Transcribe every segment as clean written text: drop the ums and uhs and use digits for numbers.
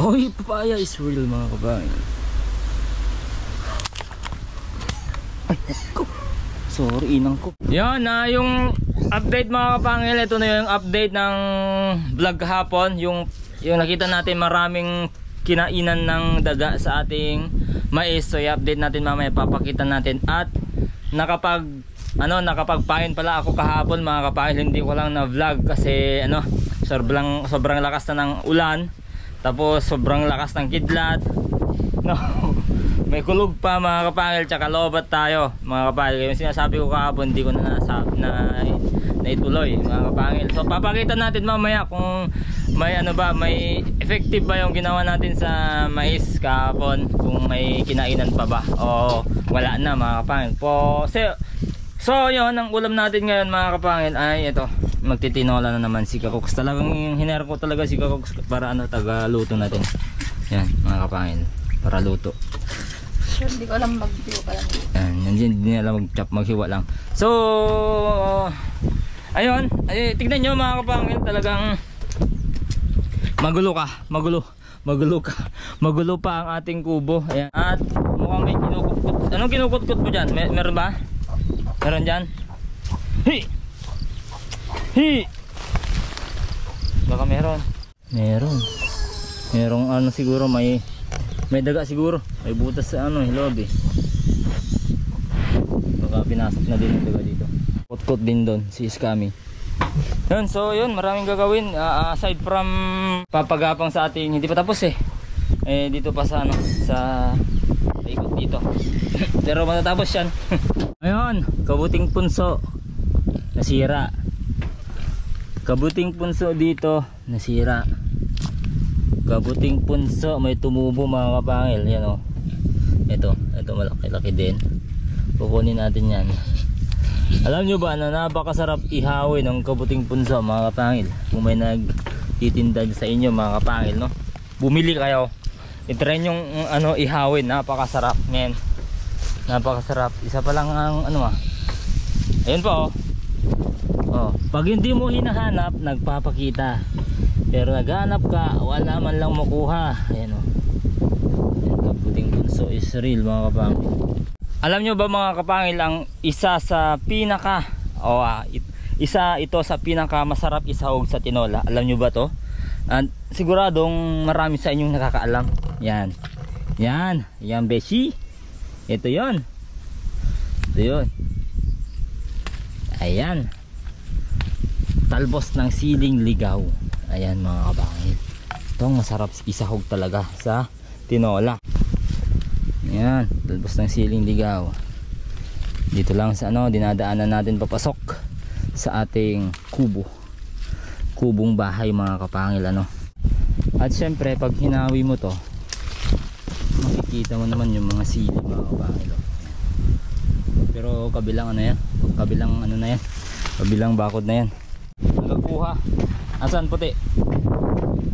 Oy, papaya is real mga kapangil. Ay, ko. Sorry, inang ko. Yan na yung update mga kapangil. Ito na yung update ng vlog kahapon. Yung nakita natin maraming kinainan ng daga sa ating mais. So i-update natin mamaya, papakita natin. At nakapagpain pala ako kahapon mga kapangil. Hindi ko lang na vlog kasi sobrang lakas na ng ulan. Tapos sobrang lakas ng kidlat. No. May kulog pa mga kapangil, tsaka lobat tayo mga kapangil. Yung sinasabi ko kahapon hindi ko na ituloy mga kapangil. So papakita natin mamaya kung may effective ba yung ginawa natin sa mais kahapon, kung may kinainan pa ba o wala na mga kapangil. So yun, ang ulam natin ngayon mga kapangil ay ito, magtitinola na naman si Kakoks. Talagang hinero ko talaga si Kakoks para taga luto natin. Yan mga kapangil, para luto. Sure, hindi ko alam maghiwa pa lang. Hindi nila mag-chop, maghiwa lang. So ayun, tignan nyo mga kapangil, talagang magulo pa ang ating kubo. Ayan. At mukhang may kinukutkot. Anong kinukutkot mo dyan? Meron ba? Meron dyan? Baka meron. Merong siguro may daga siguro. May butas sa hilog eh. Baka pinasok na din yung daga dito. Kutkot din doon si Iskami. Yun, so yun, maraming gagawin aside from papagapang sa ating, hindi pa tapos dito pa sa sa ikot dito. Pero matatapos yan. Ayun, kabuting punso nasira. Kabuting punso dito nasira. Kabuting punso may tumubo mga kapangil. Yan o. Ito malaki-laki din. Kukunin natin yan. Alam nyo ba na napakasarap ihawin ng kabuting punso mga kapangil? Kung may nagtitinda sa inyo mga kapangil, no? Bumili kayo. I-try yung ihawin, napakasarap, men. Napakasarap. Isa pa lang ang ayun pa pag hindi mo hinahanap, nagpapakita. Pero naghanap ka, wala man lang makuha. Ayan Yan, kabuting punso is real mga kapangil. Alam nyo ba mga kapangil, ang isa sa ito sa pinaka masarap isahog sa tinola? Alam nyo ba to? Siguradong marami sa inyong nakakaalam. Yan beshi. Ito yon. Ayan, talbos ng siling ligaw. Ayan mga kapangil, itong masarap isahog talaga sa tinola. Ayan, talbos ng siling ligaw. Dito lang sa dinadaanan natin papasok sa ating kubong bahay mga kapangil. At syempre pag hinawi mo to, makikita mo naman yung mga sili mga kapangil. Pero kabilang kabilang bakod na yan. Nakakuha, asan puti?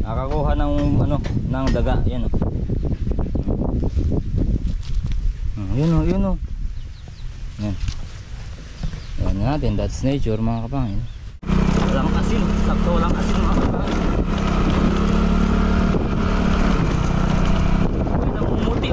Nakakuha ng daga. Yan yun yan natin, that's nature mga kapangil. Walang asin, sakto walang asin mga kapangil. May namumuti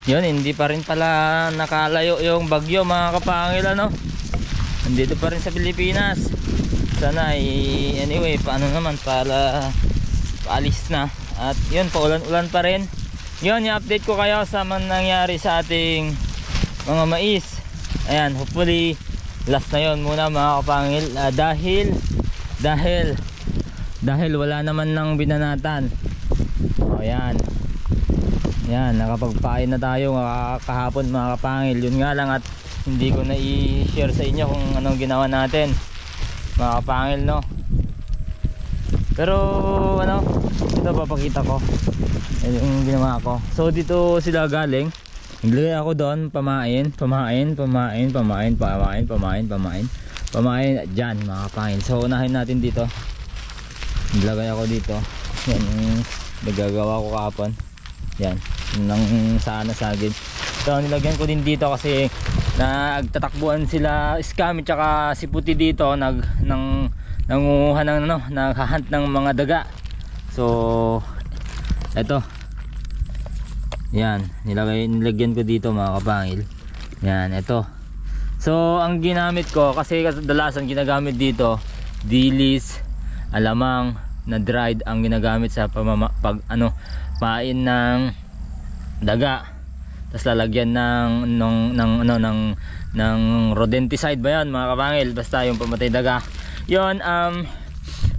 Yun, hindi pa rin pala nakalayo yung bagyo mga kapangil. Nandito pa rin sa Pilipinas. Sana anyway, paano naman para paalis na. At yun, paulan-ulan pa rin. Yun, i-update ko kayo sa nangyari sa ating mga mais. Ayan, hopefully last na yun muna mga kapangil. Dahil wala naman ng binanatan. Yan, nakapagpain na tayo kahapon mga kapangil. Yun nga lang, at hindi ko na i-share sa inyo kung anong ginawa natin mga kapangil, pero ito papakita ko yung ginawa ko. So dito sila galing, Naglagay ako doon, pamain dyan mga kapangil. So unahin natin dito. Naglagay ako dito. Yan yung nagagawa ko kahapon. Yan, nang sana sagid. So nilagyan ko din dito kasi nagtatakbuhan sila Scam at saka si Puti dito nangunguha ng naghahunt ng mga daga. So eto. Yan, nilagyan ko dito mga kapangil. Yan, eto. So ang ginamit ko kasi kadalasan ginagamit dito dilis, alamang na dried ang ginagamit sa pain ng daga. Tapos lalagyan ng rodenticide ba yan mga kapangil, basta yung pamatay daga. Yon,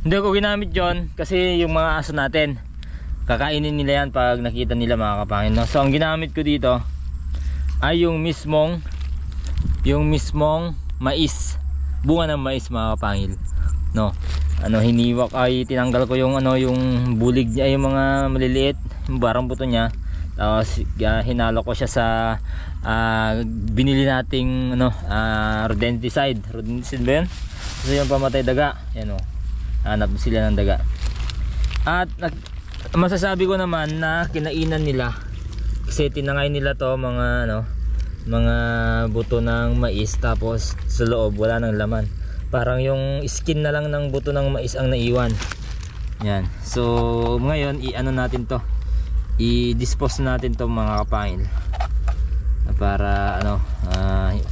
hindi ko ginamit yon kasi yung mga aso natin kakainin nila yan pag nakita nila mga kapangil, no? So ang ginamit ko dito ay yung mismong mais, bunga ng mais mga kapangil, no? Hiniwak ay tinanggal ko yung yung bulig niya, yung mga maliliit, yung barang buto niya. Tapos hinalo ko siya sa binili nating rodenticide ba yun? So yung pamatay daga, yan hanap sila ng daga. At masasabi ko naman na kinainan nila kasi tinangay nila to mga buto ng mais, tapos sa loob wala nang laman, parang yung skin na lang ng buto ng mais ang naiwan. Yan, so ngayon natin to, i-dispose natin to mga kapangil para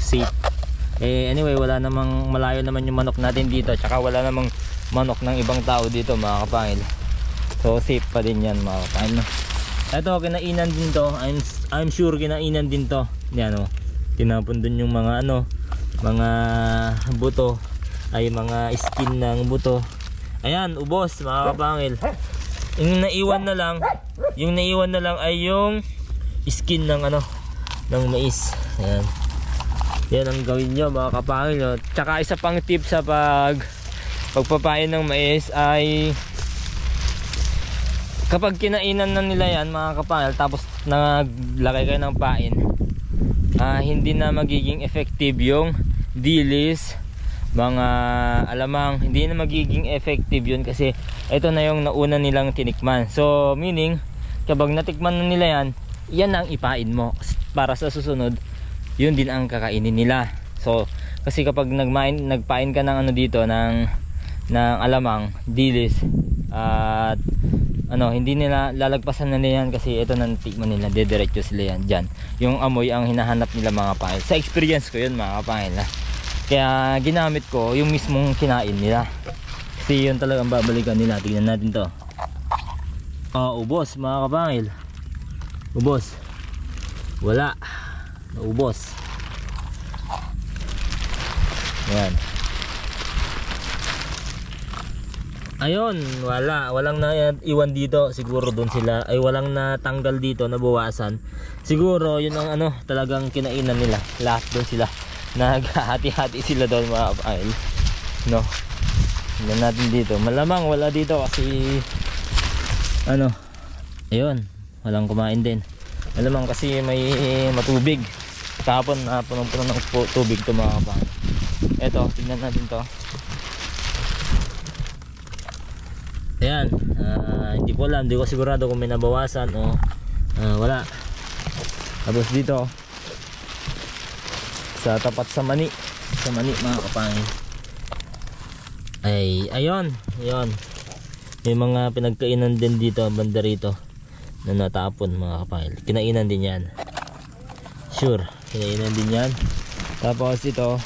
safe. Anyway, wala namang malayo naman yung manok natin dito, tsaka wala namang manok ng ibang tao dito mga kapangil. So safe pa din yan mga kapangil, no? Ito kinainan din to, I'm sure kinainan din to. Yan tinapon dun yung mga mga buto, ay mga skin ng buto. Ayan, ubos mga kapangil. Yung naiwan na lang ay yung skin ng ng mais. Ayan. Yan ang gawin nyo mga kapangil, no? Tsaka isa pang tip sa pagpapain ng mais ay kapag kinainan na nila yan mga kapangil, tapos naglagay kayo ng pain, hindi na magiging effective yung dilis, mga alamang, hindi na magiging effective yun kasi ito na yung nauna nilang tinikman. So meaning kapag natikman na nila yan ang ipain mo para sa susunod, yun din ang kakainin nila. So kasi kapag nagpain ka ng dito ng alamang, dilis at hindi nila lalagpasan na nila yan kasi ito na natikman nila, dediretso sila yan dyan. Yung amoy ang hinahanap nila mga kapangil. Sa experience ko yun mga kapangil, kaya ginamit ko yung mismong kinain nila kasi yun talagang babalikan nila. Tignan natin to. Ubos mga kapangil, ubos, wala, naubos. Yan. Ayun, walang naiwan dito. Siguro doon sila ay walang natanggal dito, nabawasan. Siguro yun ang talagang kinainan nila. Lahat doon sila, naghahati-hati sila doon mga kapangil, no? Tingnan natin dito. Malamang wala dito kasi ayun, walang kumain din. Malamang kasi may matubig. Kahapon punong-puno ng tubig to mga kapangil. Eto, tingnan natin to. Ayan, hindi ko alam, hindi ko sigurado kung may nabawasan o wala. Tapos dito sa tapat sa mani mga kapangil ay ayun, may mga pinagkainan din dito banda rito na natapon mga kapangil. Kinainan din yan, sure, kinainan din yan. Tapos ito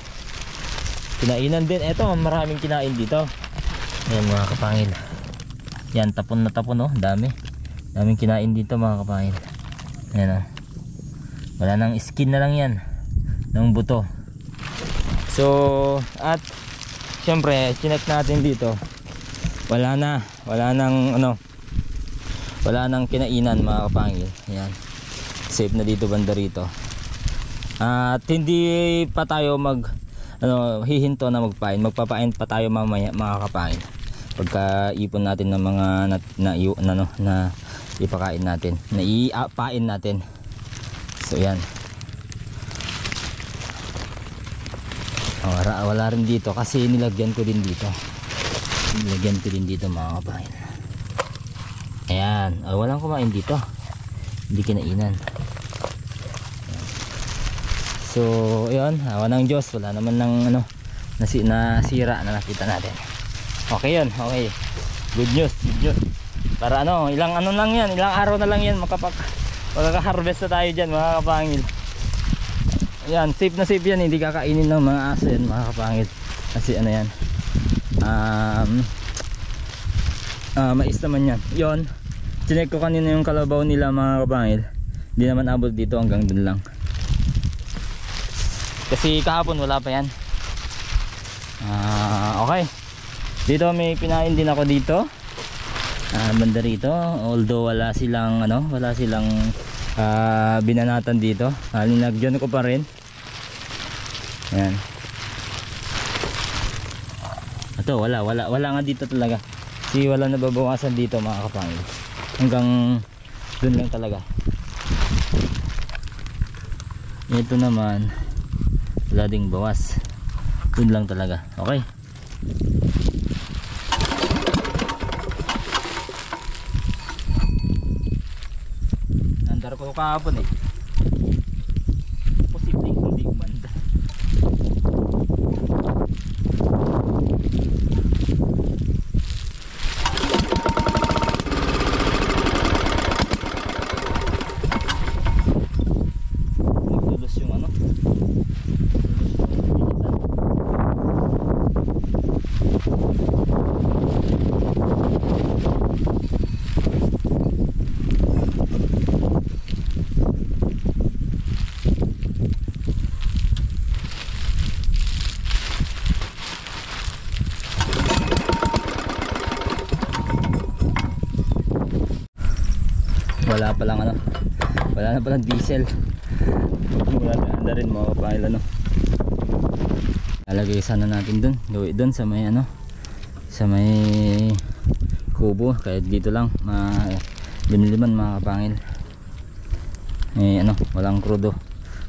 kinainan din, eto maraming kinain dito. Ayan mga kapangil, yan, tapon na tapon, daming kinain dito mga kapangil. Ayan, wala nang skin na lang yan ng buto. So at syempre chinek natin dito, wala nang kinainan mga kapangil. Ayan, safe na dito banda rito. At hindi pa tayo hihinto na magpapain pa tayo mamaya mga kapangil, pagka ipon natin ng mga na ipakain natin, na ipain natin. So yan, Wala rin dito kasi nilagyan ko din dito. Mga kapangil. Ayan, walang kumain dito. Hindi kinainan. So, ayun, awa ng Diyos, wala naman ng nasira na nakita natin. Okay yun, okay. Good news. Para ilang lang yan, ilang araw na lang yan makaka-harvest na tayo dyan mga kapangil. Ayan, safe na safe yan, hindi kakainin ng mga aso yan mga kapangil. Kasi yan, mais naman yan. Yun, chinek ko kanina yung kalabaw nila mga kapangil. Hindi naman abot dito, hanggang dun lang. Kasi kahapon wala pa yan. Okay. Dito may pinain din ako dito. Banda rito, although wala silang binanatan dito. Linagyan ko pa rin. Ayan. Ito wala nga dito talaga. Kasi wala nababawasan dito mga kapangil. Hanggang dun lang talaga. Ito naman wala ding bawas. Dun lang talaga. Okay. Nandar ko kahapon eh. Posibleng hindi umanda. Magdulos yung wala na palang diesel. Wala na rin mga kapangil lalagay sana natin dun, gawin dun sa may sa may kubo, kahit dito lang limliman mga kapangil. Walang krudo,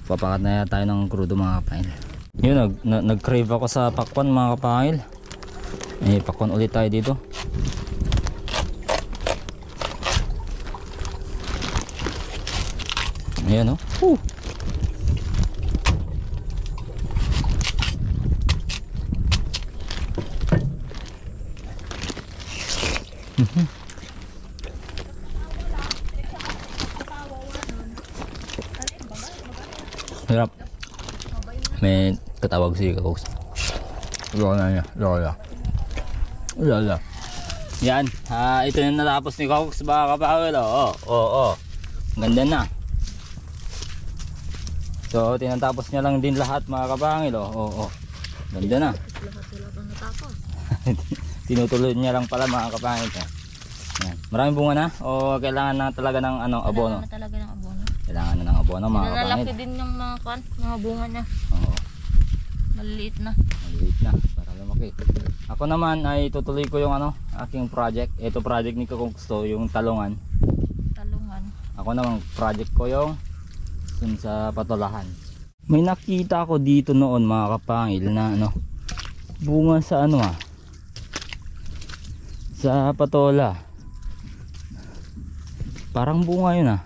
papakat na tayo ng krudo mga kapangil. Yun, nag-crave ako sa pakwan mga kapangil. Pakwan ulit tayo dito. Ayan Hirap. May katawag si Kakos. Lola. Yan, ito yung natapos ni Kakos mga kapangil. Ganda na. So tinatapos niya lang din lahat mga kapangil. Ganda na. Tinutuloy niya lang pala mga kapangil. Yan. Maraming bunga na o kailangan na talaga ng abono? Kailangan na talaga ng abono. Kailangan na ng abono mga kapangil. Nalalaki din yung mga bunga niya. Oo. Maliliit na para lumaki. Ako naman ay tutuloy ko yung aking project. Ito project ni Kakoksto, yung talungan. Ako naman project ko yung sa patolahan. May nakita ko dito noon mga kapangil na bunga sa sa patola. Parang bunga yun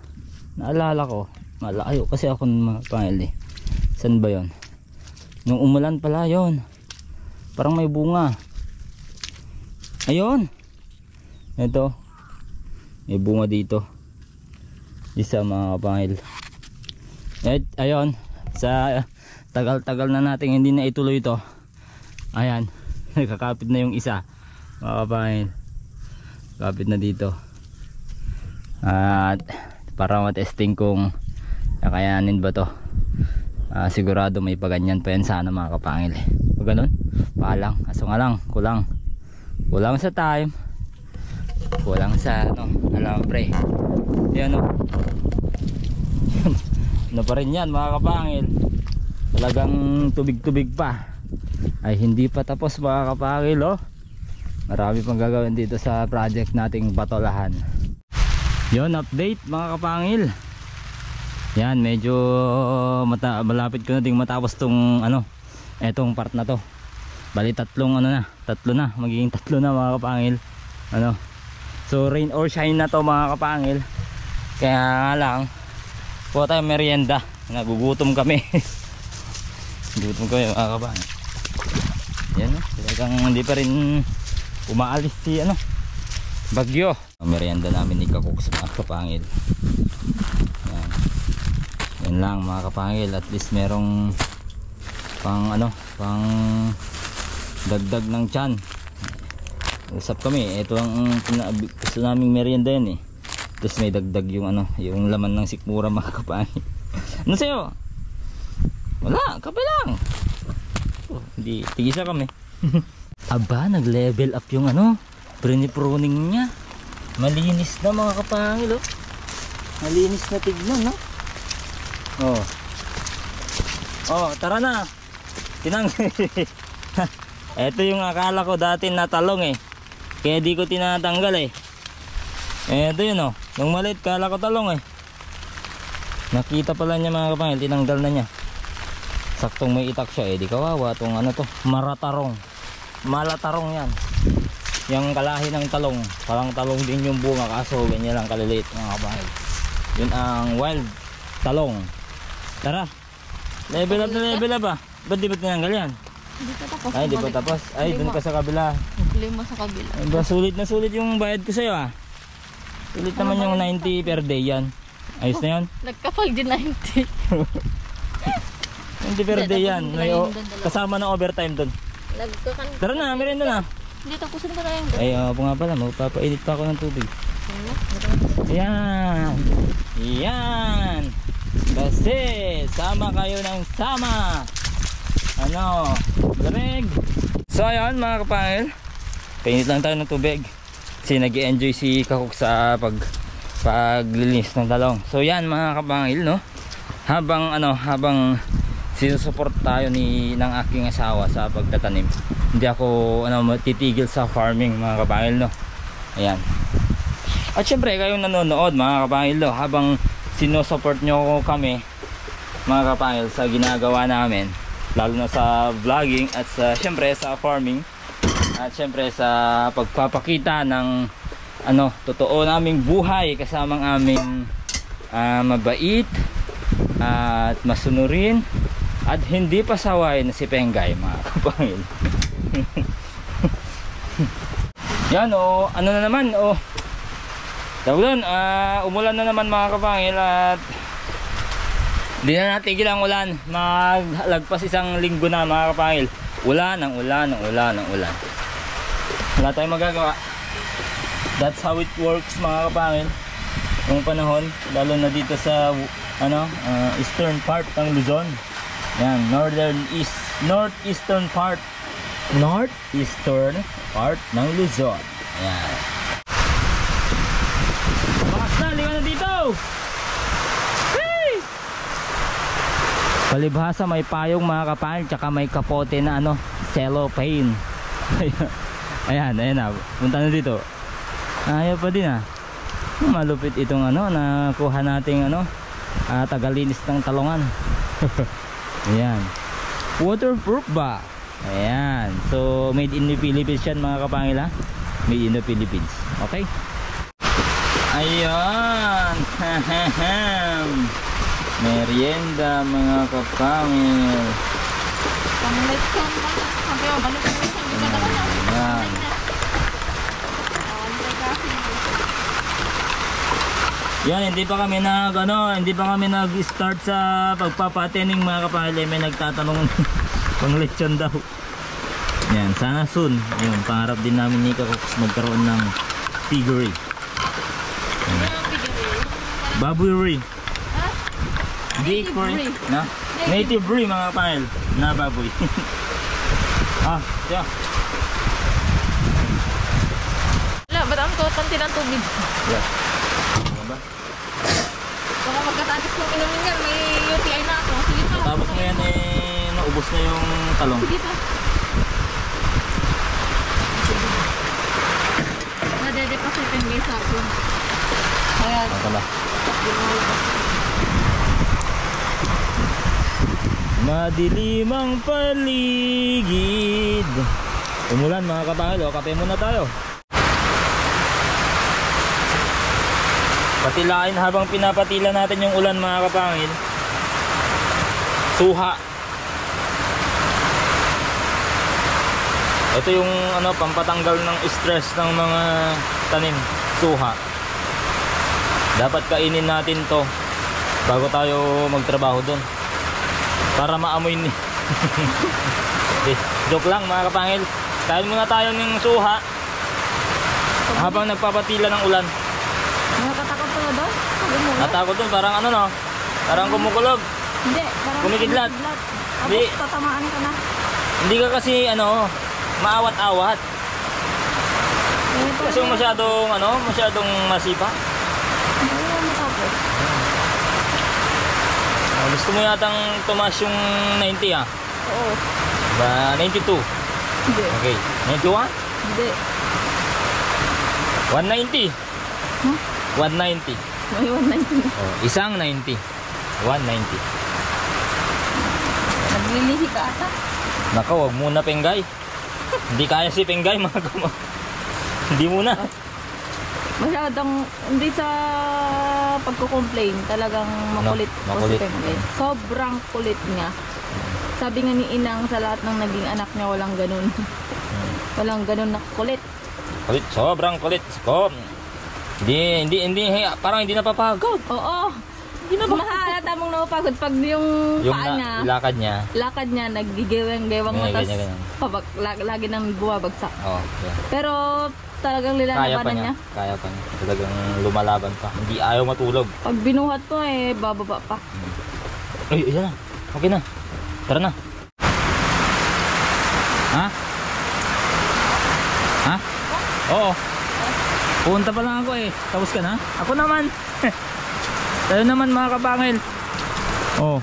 naalala ko. Malayo kasi ako mga kapangil Saan ba yun? Nung umulan pala yun. Parang may bunga. Ayun. Ito. May bunga dito. Isa mga kapangil. Ayun, sa tagal-tagal na natin hindi na ituloy ito. Ayan, nakakapit na yung isa mga kapangil. Kapit na dito. At para matesting kung kakayanin ba to. Sigurado may paganyan pa yan sana mga kapangil. Pag ganun, palang, aso nga lang, kulang sa time, kulang sa alambre. Yan pa rin yan mga kapangil. Talagang tubig-tubig pa. Ay hindi pa tapos mga kapangil Marami pang gagawin dito sa project nating patolahan. Yon, update mga kapangil. Yan, medyo malapit ko na ding matapos tong etong part na to. Bali tatlo na, magiging tatlo na mga kapangil. Ano? So rain or shine na to mga kapangil. Kaya nga lang po tayo merienda. Nagugutom kami. Gutom kami mga kapangil. Yan, talagang hindi pa rin umaalis si bagyo. Ang merienda namin ni Kakuks mga kapangil. Yan. Yan lang mga kapangil, at least merong pang dagdag ng tiyan. Usap kami, ito ang gusto naming merienda yan eh. Tapos may dagdag yung yung laman ng sikmura mga kapangil. Ano sa'yo? Wala, kape lang. Hindi, tigisa kami. Aba, nag-level up yung pruning niya. Malinis na mga kapangil, oh. Malinis na tignan, no? Oh, tara na. Ito yung akala ko dati na talong eh. Kaya di ko tinatanggal eh. Ito yun, oh. Nung maliit, kala ko talong eh. Nakita pala niya mga kapangil, tinanggal na niya. Saktong may itak siya eh. Di kawawa itong maratarong. Malatarong yan. Yung kalahi ng talong. Parang talong din yung bunga, kaso ganyan lang kaliliit mga kapangil. Yun ang wild talong. Tara. Level up na level up ah. Ba't di ba tinanggal yan? Hindi pa tapos. Ay, di pa tapos. Ay, dun ka sa kabila. Lima sa kabila. Ay, ba, sulit na sulit yung bayad ko sa'yo ah. Sulit naman yung 90 per day yan. Ayos na yun? Nagkapag din 90. 90 per day yan. May kasama ng overtime dun. Tara na, merienda na. Hindi, tapusin ko na yung Ay, po nga pala, magpapainit pa ako ng tubig. Yan. Yan. Kasi sama kayo ng sama. Lamig. So ayun mga kapangil, painit lang tayo ng tubig. Kasi nag-i-enjoy si Kakuk sa paglinis ng talong. So yan mga kapangil, no. Habang sinusuport tayo ng aking asawa sa pagtatanim, hindi ako titigil sa farming mga kapangil, no. Ayan. At syempre kayong nanonood mga kapangil, no, habang sinusupport nyo kami mga kapangil sa ginagawa namin, lalo na sa vlogging at syempre sa farming, at syempre sa pagpapakita ng totoo naming buhay kasamang aming mabait at masunurin at hindi pasaway na si Pengay mga kapangil. Yan ano na naman Tawag umulan na naman mga kapangil, at di na natigil ang ulan. Maglagpas isang linggo na mga kapangil. Ulan. Wala tayong magagawa. That's how it works mga kapangil. Yung panahon, lalo na dito sa eastern part ng Luzon. Yan, northeastern part ng Luzon. Yan. Liwan na dito. Hey! Palibhasa may payong mga kapangil, tsaka may kapote na cellophane. Ayan na, punta na dito. Ayaw pa din malupit itong nakuha nating tagalinis ng talongan. Ayan, waterproof ba? Ayan, so made in the Philippines yan mga kapangil, made in the Philippines. Okay. Ayan. Merienda mga kapangil. pang-lechon ba? Sabi ko, balik ko yung hindi ka naman. Ayan. Yan, hindi pa kami nag-start sa pagpapatening mga kapangil. May nagtatanong pang lechon daw. Yan, sana soon. Yun, pangarap din namin ni Kakuks magkaroon ng piggery. Baboy. Bakery. Na? Native breed mga kapangil na baboy. Siya. Wala, ba't ang konti ng tubig? Yeah. Ano ba? Baka magkatatis kong inumin yan, may UTI na ako. Sige pa. Tapos mo yan naubos na yung talong. Sige pa. Nade-depositin guys ako. Kaya, Pala. Madilim ang paligid. Umulan mga kapangil, kape muna tayo. Patilain habang pinapatila natin yung ulan mga kapangil. Suha. Ito yung pampatanggal ng stress ng mga tanim. Suha. Dapat kainin natin to bago tayo magtrabaho doon. Para maamoy ni. Joke lang mga kapangil. Kain muna tayo ng suha habang nagpapatila ng ulan. Nakakatakot ka na doon? Natakot doon, parang parang kumukulog. Hindi, parang kumikidlat. Tapos tatamaan ka na. Hindi ka kasi maawat-awat. Kasi masyadong masipa. Hindi mo matapos. Gusto mo yatang tumaas yung 90 ah? Oo. Ba, 92? Hindi. Okay, 91? Hindi. 190? Huh? 190. May 190. Oh, isang 90. 190. Naglilihi ka ata? Naka, wag muna penggay. Hindi kaya si penggay mga kamo. Hindi muna. Masyadong, hindi sa pagko-complain, talagang makulit po si makulit. Pengay. Sobrang kulit niya. Sabi nga ni Inang sa lahat ng naging anak niya, walang ganun. Walang ganun na kulit. Kulit, sobrang kulit. Hindi, parang hindi napapagod. Oo. Hindi na mahalata mong napapagod pag yung paa niya, lakad niya, nagigewang-gewang mo, tas ganyan. lagi nang bumabagsak. Oh, yeah. Pero talagang nilalabanan niya. Kaya pa niya. Talagang lumalaban pa. Hindi ayaw matulog. Pag binuhat mo bababa pa. Ay, isa na. Okay na. Tara na. Ha? Ha? Oo. Punta pa lang ako Tapos ka na? Ako naman. Tayo naman mga kapangil. Oh.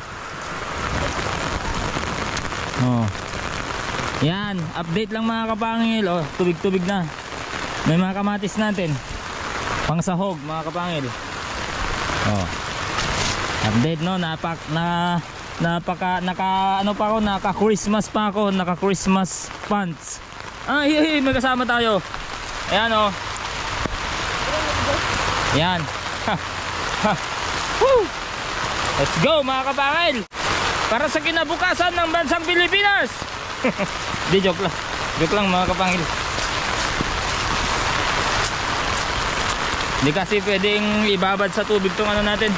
Oh. Yan, update lang mga kapangil. Oh, tubig-tubig na. May mga kamatis natin. Pang sahog mga kapangil. Oh. Update no, naka-Christmas pa ako, naka-Christmas pants. May kasama tayo. Ayan oh. Yan. Woo! Let's go mga kapangil. Para sa kinabukasan ng bansang Pilipinas. Di, joke lang. Joke lang mga kapangil. Hindi kasi pwedeng ibabad sa tubig tong natin.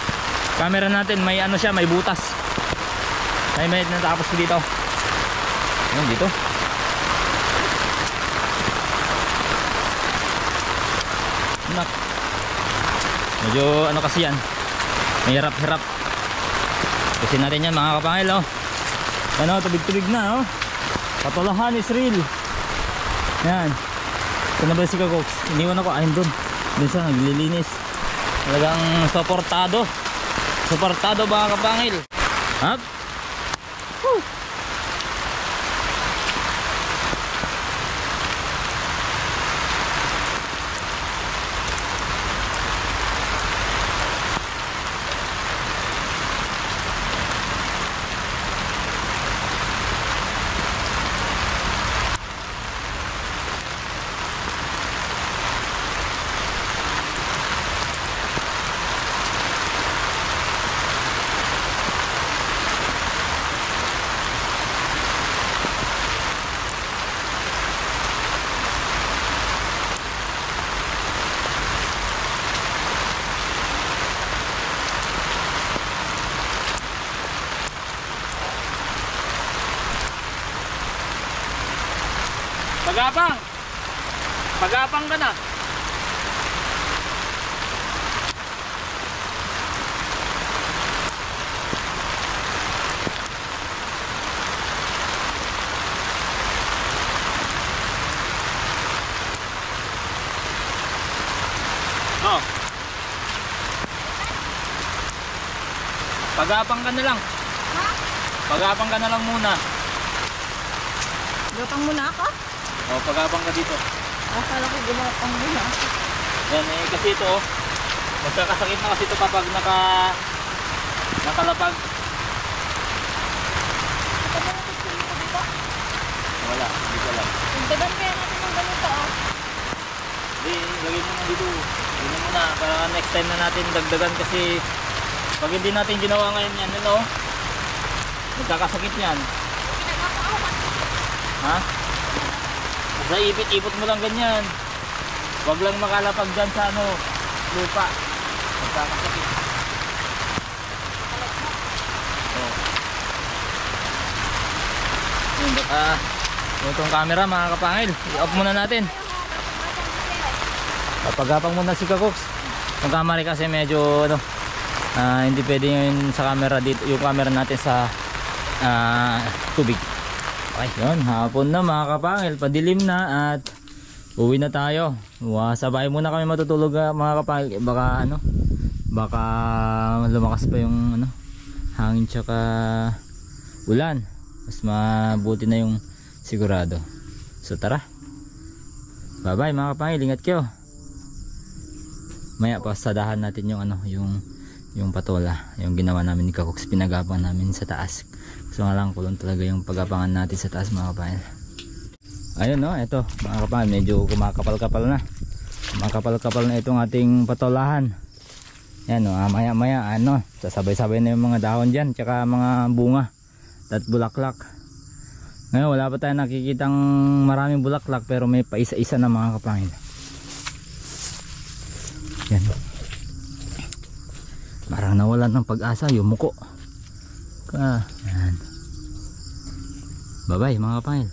Camera natin, may may butas. May natapos ko dito. Ayan, dito. Nak. Medyo kasi yan. May hirap-hirap. Kasi natin yan mga kapangil tubig-tubig na Patulahan is real. Yan. Ito na ba si Kagox? Iniwan ako, ayun doon. Doon siya naglilinis. Talagang suportado mga kapangil. Up. Woo. Pagapang ka na. Pagapang ka na lang. Ha? Pagapang ka na lang muna. Gapang muna ako? Pagapang ka dito. Akala ko gumapang muna ako. Yan kasi ito magkakasakit na kasi ito kapag nakalapag. Wala, hindi ko alam. Dagdagan kaya natin ng ganito ah. Hindi, lagay mo na dito. Lagay mo na para next time na natin dagdagan kasi pag hindi natin ginawa ngayon yan, ano? Magkakasakit yan. Ha? Basta ipit-ipot mo lang ganyan. Huwag lang makalapag dyan sa ano, lupa. Magkakasakit. Oh. Itong camera mga kapangil, i-off muna natin. Papagapang muna si Kakoks. Yung camera kasi medyo ano, hindi pwede yun sa camera dito, yung camera natin sa tubig. Okay, yun, hapon na mga kapangil, padilim na at uwi na tayo. Sabay muna kami matutulog mga kapangil. Baka ano, baka lumakas pa yung ano, hangin tsaka ulan. Mas mabuti na yung sigurado. So tara. Bye bye mga kapangil, ingat kayo. Maya pasadahan natin yung ano, yung patola, yung ginawa namin ni Kakoks, pinagapang namin sa taas. So nga lang kulong talaga yung pagapangan natin sa taas mga kapangil. Ayun no, eto mga kapangil, medyo kumakapal-kapal na. Kumakapal-kapal na itong ating patolahan. Yan no, maya maya ano, sasabay-sabay na yung mga dahon dyan, tsaka mga bunga at bulaklak. Ngayon wala pa tayong nakikitang maraming bulaklak, pero may paisa-isa na mga kapangil. Yan. Parang nawalan ng pag-asa yung muko. Yan. Bye bye mga kapangil.